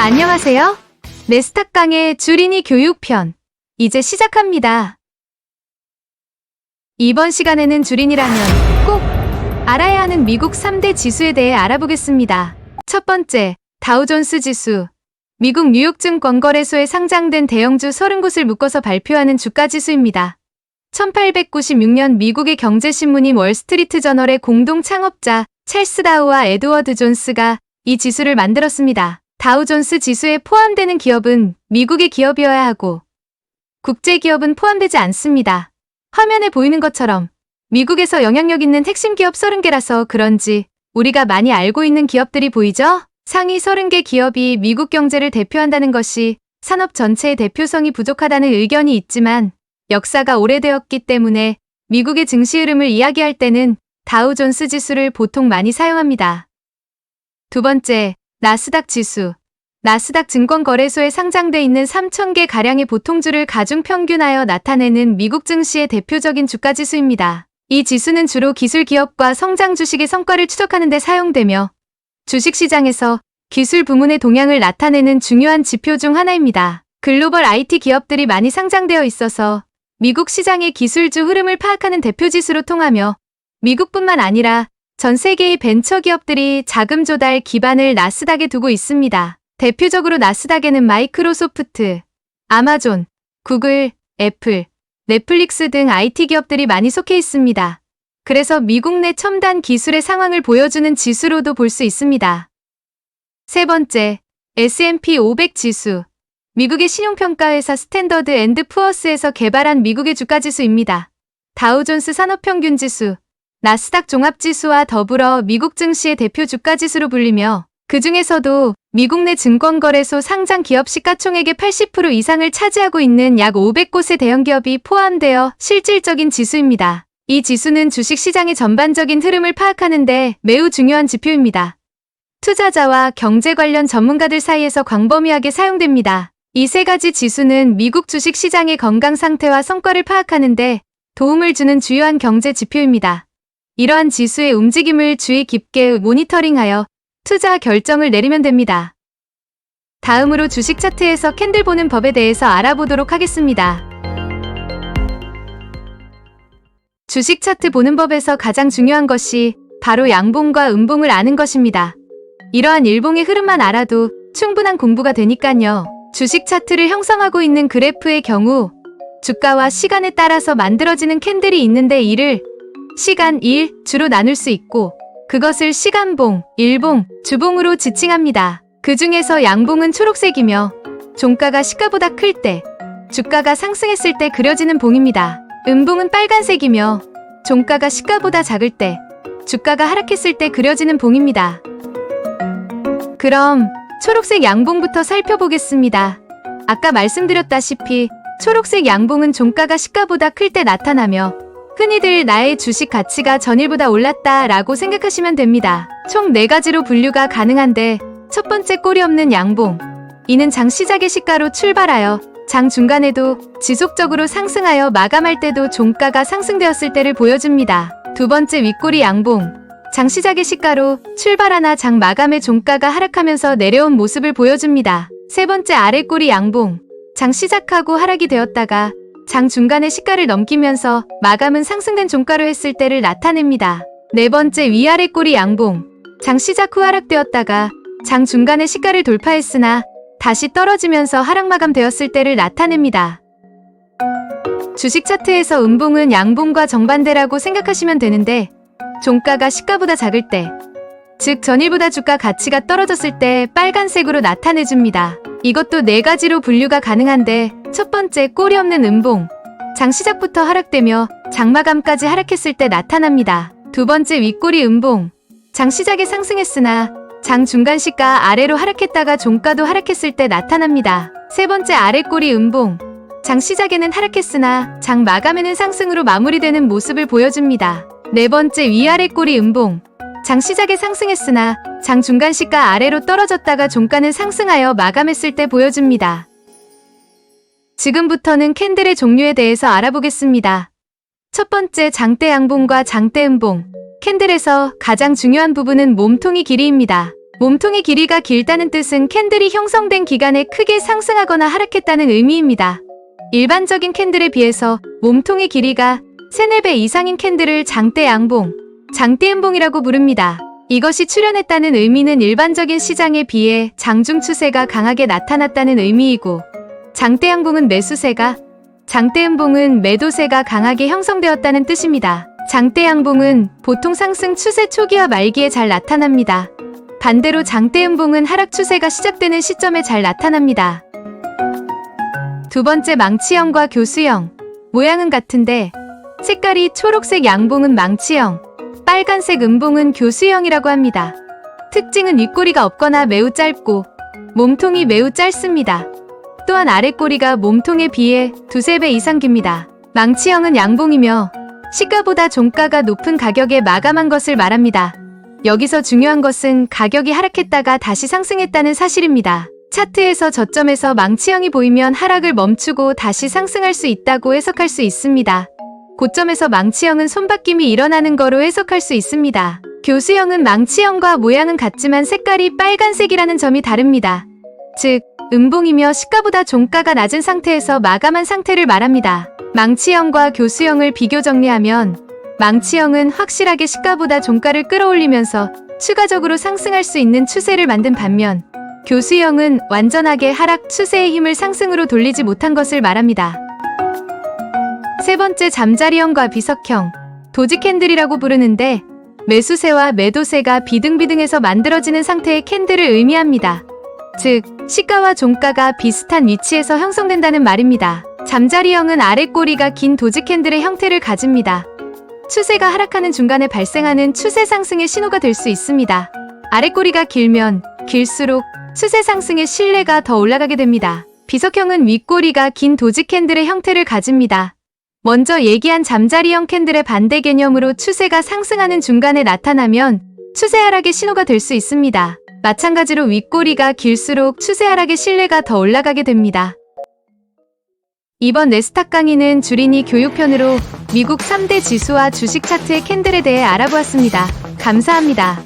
안녕하세요. 네스탁 강의 주린이 교육편 이제 시작합니다. 이번 시간에는 주린이라면 꼭 알아야 하는 미국 3대 지수에 대해 알아보겠습니다. 첫 번째, 다우존스 지수. 미국 뉴욕 증권거래소에 상장된 대형주 30곳을 묶어서 발표하는 주가지수입니다. 1896년 미국의 경제신문인 월스트리트 저널의 공동 창업자 찰스 다우와 에드워드 존스가 이 지수를 만들었습니다. 다우존스 지수에 포함되는 기업은 미국의 기업이어야 하고 국제 기업은 포함되지 않습니다. 화면에 보이는 것처럼 미국에서 영향력 있는 핵심 기업 30개라서 그런지 우리가 많이 알고 있는 기업들이 보이죠? 상위 30개 기업이 미국 경제를 대표한다는 것이 산업 전체의 대표성이 부족하다는 의견이 있지만 역사가 오래되었기 때문에 미국의 증시 흐름을 이야기할 때는 다우존스 지수를 보통 많이 사용합니다. 두 번째, 나스닥 지수. 나스닥 증권거래소에 상장돼 있는 3,000개 가량의 보통주를 가중평균하여 나타내는 미국 증시의 대표적인 주가지수입니다. 이 지수는 주로 기술 기업과 성장 주식의 성과를 추적하는 데 사용되며 주식시장에서 기술 부문의 동향을 나타내는 중요한 지표 중 하나입니다. 글로벌 IT 기업들이 많이 상장되어 있어서 미국 시장의 기술주 흐름을 파악하는 대표지수로 통하며 미국뿐만 아니라 전 세계의 벤처 기업들이 자금 조달 기반을 나스닥에 두고 있습니다. 대표적으로 나스닥에는 마이크로소프트, 아마존, 구글, 애플, 넷플릭스 등 IT 기업들이 많이 속해 있습니다. 그래서 미국 내 첨단 기술의 상황을 보여주는 지수로도 볼 수 있습니다. 세 번째, S&P 500 지수. 미국의 신용평가회사 스탠더드 앤드 푸어스에서 개발한 미국의 주가지수입니다. 다우존스 산업평균지수, 나스닥 종합지수와 더불어 미국 증시의 대표 주가지수로 불리며 그 중에서도 미국 내 증권거래소 상장 기업 시가총액의 80% 이상을 차지하고 있는 약 500곳의 대형기업이 포함되어 실질적인 지수입니다. 이 지수는 주식시장의 전반적인 흐름을 파악하는 데 매우 중요한 지표입니다. 투자자와 경제 관련 전문가들 사이에서 광범위하게 사용됩니다. 이 세 가지 지수는 미국 주식시장의 건강 상태와 성과를 파악하는 데 도움을 주는 주요한 경제 지표입니다. 이러한 지수의 움직임을 주의 깊게 모니터링하여 투자 결정을 내리면 됩니다. 다음으로 주식 차트에서 캔들 보는 법에 대해서 알아보도록 하겠습니다. 주식 차트 보는 법에서 가장 중요한 것이 바로 양봉과 음봉을 아는 것입니다. 이러한 일봉의 흐름만 알아도 충분한 공부가 되니까요. 주식 차트를 형성하고 있는 그래프의 경우 주가와 시간에 따라서 만들어지는 캔들이 있는데 이를 시간 1, 주로 나눌 수 있고 그것을 시간봉, 일봉, 주봉으로 지칭합니다. 그 중에서 양봉은 초록색이며 종가가 시가보다 클 때, 주가가 상승했을 때 그려지는 봉입니다. 음봉은 빨간색이며 종가가 시가보다 작을 때, 주가가 하락했을 때 그려지는 봉입니다. 그럼 초록색 양봉부터 살펴보겠습니다. 아까 말씀드렸다시피 초록색 양봉은 종가가 시가보다 클 때 나타나며 흔히들 나의 주식 가치가 전일보다 올랐다 라고 생각하시면 됩니다. 총 4가지로 분류가 가능한데 첫 번째 꼬리 없는 양봉. 이는 장 시작의 시가로 출발하여 장 중간에도 지속적으로 상승하여 마감할 때도 종가가 상승되었을 때를 보여줍니다. 두 번째 윗꼬리 양봉. 장 시작의 시가로 출발하나 장 마감의 종가가 하락하면서 내려온 모습을 보여줍니다. 세 번째 아랫꼬리 양봉. 장 시작하고 하락이 되었다가 장 중간의 시가를 넘기면서 마감은 상승된 종가로 했을 때를 나타냅니다. 네 번째 위아래 꼬리 양봉. 장 시작 후 하락되었다가 장 중간의 시가를 돌파했으나 다시 떨어지면서 하락 마감되었을 때를 나타냅니다. 주식 차트에서 음봉은 양봉과 정반대라고 생각하시면 되는데 종가가 시가보다 작을 때, 즉 전일보다 주가 가치가 떨어졌을 때 빨간색으로 나타내줍니다. 이것도 4가지로 분류가 가능한데 첫 번째 꼬리 없는 음봉. 장 시작부터 하락되며 장 마감까지 하락했을 때 나타납니다. 두 번째 윗꼬리 음봉. 장 시작에 상승했으나 장 중간 시가 아래로 하락했다가 종가도 하락했을 때 나타납니다. 세 번째 아랫꼬리 음봉. 장 시작에는 하락했으나 장 마감에는 상승으로 마무리되는 모습을 보여줍니다. 네 번째 위아래 꼬리 음봉. 장 시작에 상승했으나 장 중간 시가 아래로 떨어졌다가 종가는 상승하여 마감했을 때 보여줍니다. 지금부터는 캔들의 종류에 대해서 알아보겠습니다. 첫 번째 장대 양봉과 장대 음봉. 캔들에서 가장 중요한 부분은 몸통이 길이입니다. 몸통의 길이가 길다는 뜻은 캔들이 형성된 기간에 크게 상승하거나 하락했다는 의미입니다. 일반적인 캔들에 비해서 몸통의 길이가 3, 4배 이상인 캔들을 장대양봉, 장대음봉이라고 부릅니다. 이것이 출현했다는 의미는 일반적인 시장에 비해 장중 추세가 강하게 나타났다는 의미이고, 장대양봉은 매수세가, 장대음봉은 매도세가 강하게 형성되었다는 뜻입니다. 장대양봉은 보통 상승 추세 초기와 말기에 잘 나타납니다. 반대로 장대음봉은 하락 추세가 시작되는 시점에 잘 나타납니다. 두 번째, 망치형과 교수형. 모양은 같은데 색깔이 초록색 양봉은 망치형, 빨간색 음봉은 교수형이라고 합니다. 특징은 윗꼬리가 없거나 매우 짧고 몸통이 매우 짧습니다. 또한 아랫꼬리가 몸통에 비해 2, 3배 이상 깁니다. 망치형은 양봉이며 시가보다 종가가 높은 가격에 마감한 것을 말합니다. 여기서 중요한 것은 가격이 하락했다가 다시 상승했다는 사실입니다. 차트에서 저점에서 망치형이 보이면 하락을 멈추고 다시 상승할 수 있다고 해석할 수 있습니다. 고점에서 망치형은 손바뀜이 일어나는 거로 해석할 수 있습니다. 교수형은 망치형과 모양은 같지만 색깔이 빨간색이라는 점이 다릅니다. 즉, 음봉이며 시가보다 종가가 낮은 상태에서 마감한 상태를 말합니다. 망치형과 교수형을 비교 정리하면 망치형은 확실하게 시가보다 종가를 끌어올리면서 추가적으로 상승할 수 있는 추세를 만든 반면 교수형은 완전하게 하락 추세의 힘을 상승으로 돌리지 못한 것을 말합니다. 세 번째, 잠자리형과 비석형. 도지 캔들이라고 부르는데 매수세와 매도세가 비등비등해서 만들어지는 상태의 캔들을 의미합니다. 즉, 시가와 종가가 비슷한 위치에서 형성된다는 말입니다. 잠자리형은 아랫꼬리가 긴 도지 캔들의 형태를 가집니다. 추세가 하락하는 중간에 발생하는 추세 상승의 신호가 될 수 있습니다. 아랫꼬리가 길면 길수록 추세 상승의 신뢰가 더 올라가게 됩니다. 비석형은 윗꼬리가 긴 도지 캔들의 형태를 가집니다. 먼저 얘기한 잠자리형 캔들의 반대 개념으로 추세가 상승하는 중간에 나타나면 추세 하락의 신호가 될 수 있습니다. 마찬가지로 윗꼬리가 길수록 추세 하락의 신뢰가 더 올라가게 됩니다. 이번 네스닥 강의는 주린이 교육편으로 미국 3대 지수와 주식 차트의 캔들에 대해 알아보았습니다. 감사합니다.